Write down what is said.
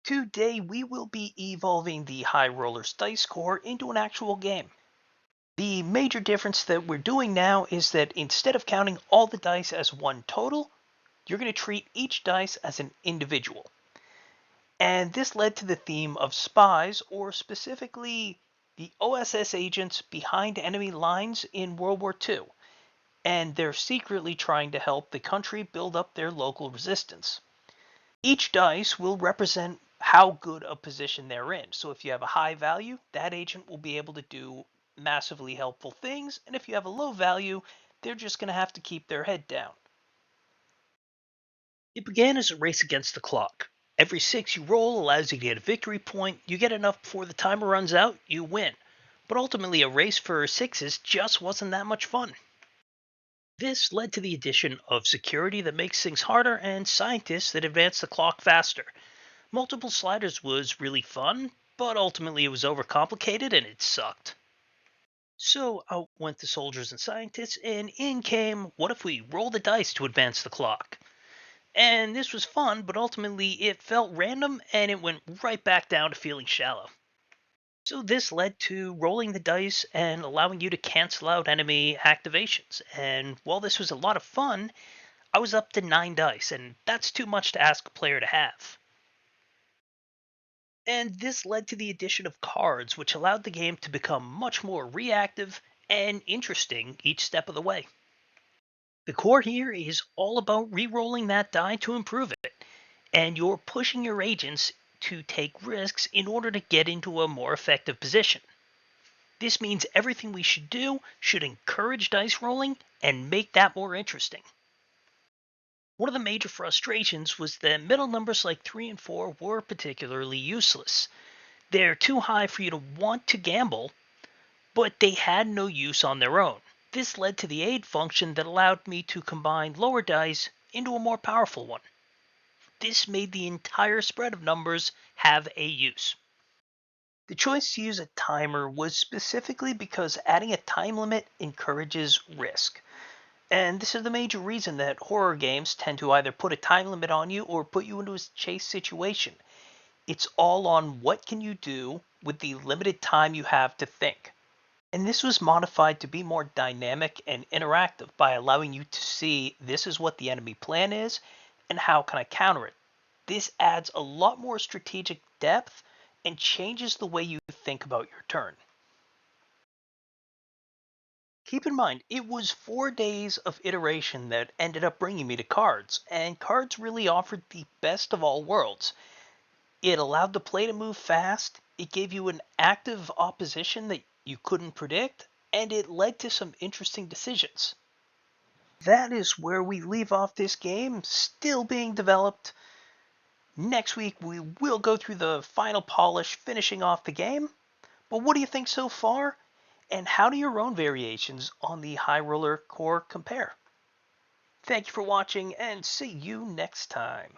Today we will be evolving the High Rollers dice core into an actual game. The major difference that we're doing now is that instead of counting all the dice as one total, you're going to treat each dice as an individual. And this led to the theme of spies, or specifically the OSS agents behind enemy lines in World War II. And they're secretly trying to help the country build up their local resistance. Each dice will represent how good a position they're in. So if you have a high value, that agent will be able to do massively helpful things. And if you have a low value, they're just going to have to keep their head down. It began as a race against the clock. Every 6 you roll allows you to get a victory point. You get enough before the timer runs out, you win. But ultimately, a race for sixes just wasn't that much fun. This led to the addition of security that makes things harder and scientists that advance the clock faster. Multiple sliders was really fun, but ultimately it was overcomplicated and it sucked. So out went the soldiers and scientists, and in came what if we roll the dice to advance the clock? And this was fun, but ultimately it felt random and it went right back down to feeling shallow. So this led to rolling the dice and allowing you to cancel out enemy activations. And while this was a lot of fun, I was up to 9 dice, and that's too much to ask a player to have. And this led to the addition of cards, which allowed the game to become much more reactive and interesting each step of the way. The core here is all about re-rolling that die to improve it, and you're pushing your agents to take risks in order to get into a more effective position. This means everything we should do should encourage dice rolling and make that more interesting. One of the major frustrations was that middle numbers like 3 and 4 were particularly useless. They're too high for you to want to gamble, but they had no use on their own. This led to the aid function that allowed me to combine lower dice into a more powerful one. This made the entire spread of numbers have a use. The choice to use a timer was specifically because adding a time limit encourages risk. And this is the major reason that horror games tend to either put a time limit on you or put you into a chase situation. It's all on what can you do with the limited time you have to think. And this was modified to be more dynamic and interactive by allowing you to see this is what the enemy plan is and how can I counter it. This adds a lot more strategic depth and changes the way you think about your turn. Keep in mind, it was 4 days of iteration that ended up bringing me to cards, and cards really offered the best of all worlds. It allowed the play to move fast, it gave you an active opposition that you couldn't predict, and it led to some interesting decisions. That is where we leave off this game, still being developed. Next week we will go through the final polish, finishing off the game. But what do you think so far? And how do your own variations on the High Roller core compare? Thank you for watching, and see you next time.